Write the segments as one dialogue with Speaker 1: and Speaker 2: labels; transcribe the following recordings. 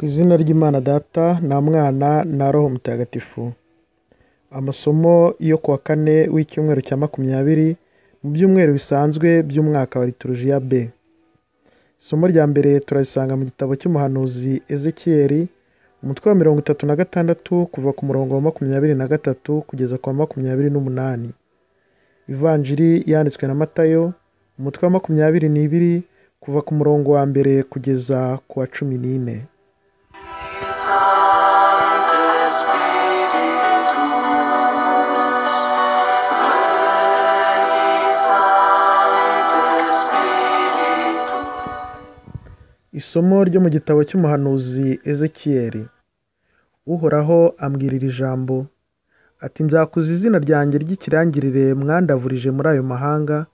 Speaker 1: Ku izina ry'Imana Data na Mwana na Roho Mutagatifu. Amasomo yo kuwa kane w'icyumweru cya 20 mu byumweru bisanzwe by'umwaka wa Liturujia B. Isomo rya mbere turasanga mu gitabo cy'umuhanuzi Ezekiyeli, umutwe wa 36 kuva ku murongo wa 23 kugeza ku wa 28. Ivanjiri yanditswe na Matayo, umutwe wa 22 kuva ku murongo wa mbere kugeza ku wa 14. Isomo ryo mu gitabo cy'umuhanuzi Ezekiyeli. Uhoraho ambwirira ijambo ati, nzakuza izina ryanjye ry'ikirangirire mwandavurije muri ayo mahanga,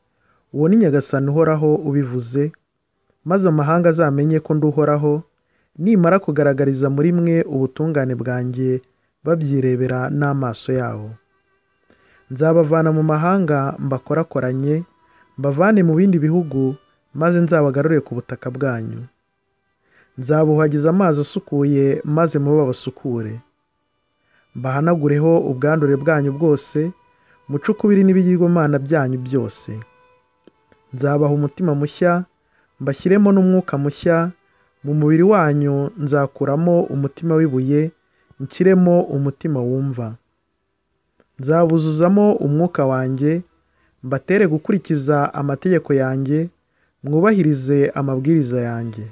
Speaker 1: uwo ni Nyagasani uhoraho ubivuze, maze amahanga azamenye ko ndi Uhoraho, nimara kugaragariza muri mwe ubutungane bwanjye babyirebera n'amaso yabo. Nzabavana mu mahanga mbakorakoranye, mbavane mu bindi bihugu, maze nzabagarure ku butaka bwanyu. Nzabuhagiza amazi asukuye, maze mube babasukure. Mbahanagureho ubwandure bwanyu bwose, mucukubiri n'ibigirwamana byanyu byose. Nzabaha umutima mushya, mbashyiremo n'umwuka mushya, mu mubiri wanyu nzakuramo umutima w'ibuye, nshyiremo umutima wumva. Nzabuzuzamo umwuka wanjye, mbatere gukurikiza amategeko yanjye, mwubahirize amabwiriza yanjye.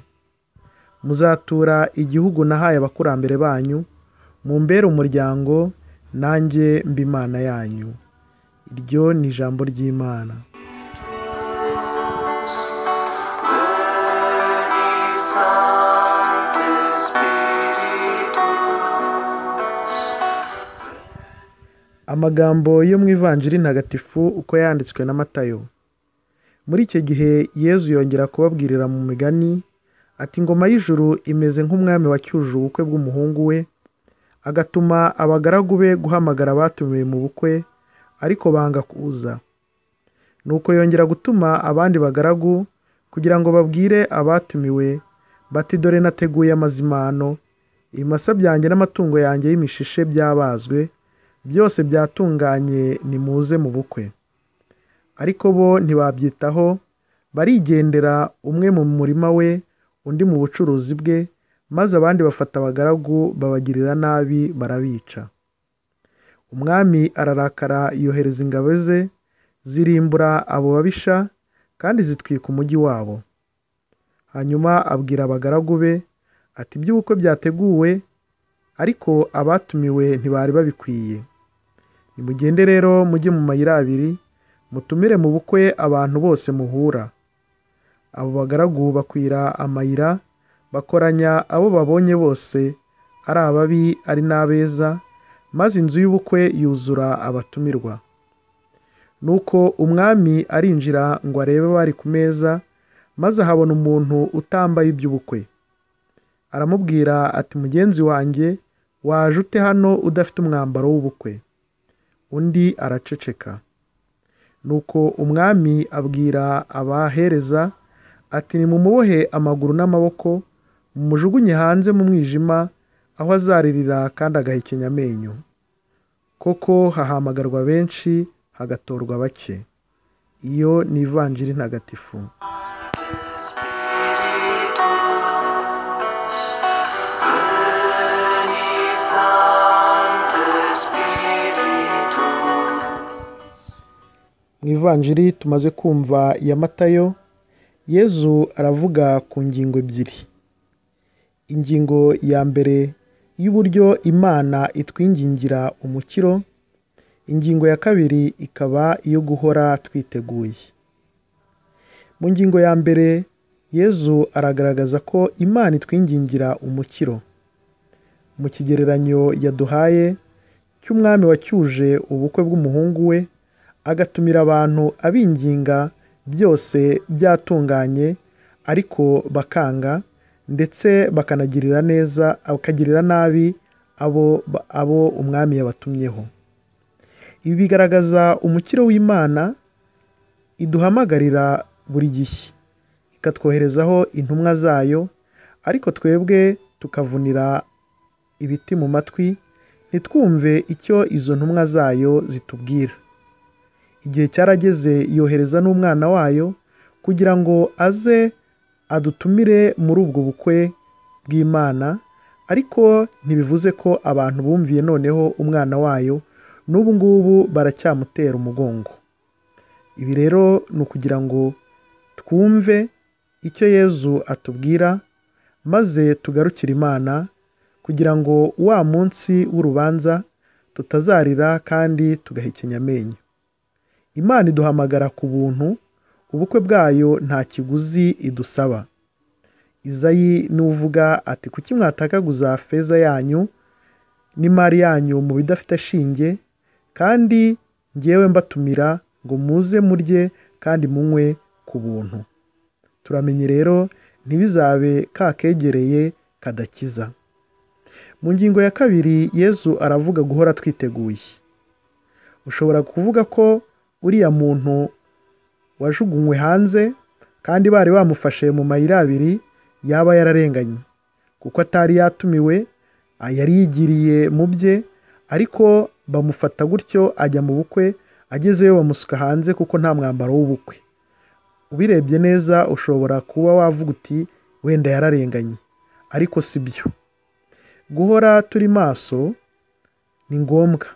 Speaker 1: Muzatura igihugu nahaye abakurambere banyu, mumbere umuryango, nanjye mbe Imana yanyu. Iryo ni ijambo ry'Imana. Amagambo yo mu Ivanjiri ntagatifu uko yanditswe na Matayo. Muri icyo gihe Yezu yongera kubabwirira mu migani ati, ingoma y'ijuru imeze nk'umwami wacyuje ubukwe bw'umuhungu we, agatuma abagaragu be guhamagara abatumiwe mu bukwe, ariko banga kuza. Nuko yongera gutuma abandi bagaragu kugira ngo babwire abatumiwe bati, dore nateguye amazimano, ibimasa byanjye n'amatungo yanjye y'imishishe byabazwe, byose byatunganye, nimuze mu bukwe. Ariko bo ntibabyitaho, barigendera, umwe mu murima we, undi mu bucuruzi bwe, maze abandi bafata abagaragu babagirira nabi, barabica. Umwami ararakara, yohereza ingabo ze, zirimbura abo babisha, kandi zitwika umujyi wabo. Hanyuma abwira abagaragu be ati, iby'ubukwe byateguwe, ariko abatumiwe ntibari babikwiye. Nimugende rero mujye mu mayira abiri, mutumire mu bukwe abantu bose muhura. Abo bagaragu bakwira amayira, bakoranya abo babonye bose, ari ababi ari n'abeza, maze inzu y'ubukwe yuzura abatumirwa. Nuko umwami arinjira ngo arebe bari ku meza, maze ahabona umuntu utambaye iby'ubukwe. Aramubwira ati, mugenzi wanjye, waje ute hano udafite umwambaro w'ubukwe? Undi araceceka. Nuko umwami abwira abahereza ati, nimumubohe amaguru n'amaboko, mumujugunye hanze mu mwijima, aho azaririra kandi agahekenya amenyo. Koko hahamagarwa benshi, hagatorwa bake. Iyo ni Ivanjiri ntagatifu. Mu Ivanjiri tumaze kumva ya Matayo, Yezu aravuga ku ngingo ebyiri. Ingingo ya mbere y'uburyo Imana itwingingira umukiro, ingingo ya kabiri ikaba iyo guhora twiteguye. Mu ngingo ya mbere, Yezu aragaragaza ko Imana itwingingira umukiro. Mu kigereranyo yaduhaye cy'umwami wacyuje ubukwe bw'umuhungu we, agatumira abantu abinginga, byose byatunganye, ariko bakanga, ndetse bakanagirira neza, bakagirira nabi abo umwami yabatumyeho. Ibi bigaragaza umukiro w'Imana iduhamagarira buri gihe, ikatwoherezaho intumwa zayo, ariko twebwe tukavunira ibiti mu matwi, ntitwumve icyo izo ntumwa zayo zitubwira. Igihe cyarageze yohereza n'umwana wayo kugira ngo aze adutumire muri ubwo bukwe bw'Imana, ariko ntibivuze ko abantu bumviye noneho umwana wayo n'ubu ngubu baracyamutera umugongo. Ibi rero ni ukugira ngo twumve icyo Yezu atubwira, maze tugarukire Imana kugira ngo wa munsi w'urubanza tutazarira kandi tugahekenya amenyo. Imana iduhamagara ku buntu, ubukwe bwayo nta kiguzi idusaba. Izayi ni uvuga ati, kuki mwatagaguza feza yanyu n'imari yanyu mu bidafite shinge, kandi ngewe mbatumira ngo muze murye kandi munywe ku buntu. Turamenye rero ntibizabe kakegereye kadakiza. Mu ngingo ya kabiri Yezu aravuga guhora twiteguye. Ushobora kuvuga ko uriya muntu wajugunywe hanze kandi bari bamufashe mu mayira abiri yaba yararenganye, kuko atari yatumiwe, yari yigiriye mu bye, ariko bamufata gutyo ajya mu bukwe, agezeyo bamusuka hanze kuko nta mwambaro w'ubukwe. Ubirebye neza ushobora kuba wavuga uti wenda yararenganye, ariko si byo. Guhora turi maso ni ngombwa.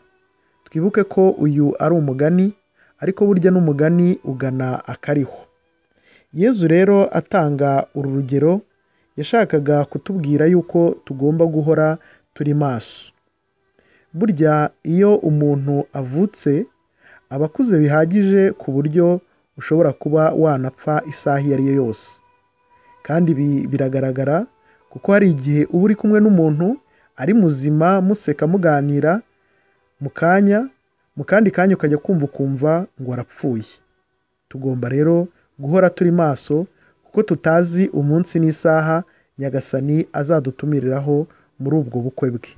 Speaker 1: Twibuke ko uyu ari umugani, ariko burya n'umugani ugana akariho. Yezu rero atanga uru rugero yashakaga kutubwira yuko tugomba guhora turi maso. Burya iyo umuntu avutse aba akuze bihagije ku buryo ushobora kuba wanapfa isaha iyo ari yo yose. Kandi ibi biragaragara kuko hari igihe uba uri kumwe n'umuntu ari muzima, museka muganira, mu kandi kanya ukajya ukumva ngo arapfuye. Tugomba rero guhora turi maso kuko tutazi umunsi n'isaha Nyagasani azadutumiriraho muri ubwo bukwe bwe.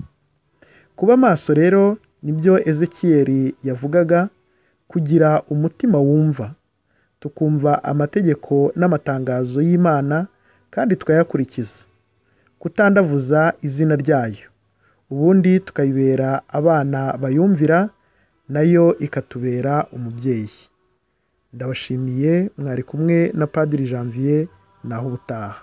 Speaker 1: Kuba maso rero nibyo Ezekiyeli yavugaga, kugira umutima wumva, tukumva amategeko n'amatangazo y'Imana kandi tukayakurikiza, kutandavuza izina ryayo, ubundi tukayibera abana bayumvira, nayo ikatubera umubyeyi. Ndabashimiye, mwari kumwe na Padiri Janvier, naho ubutaha.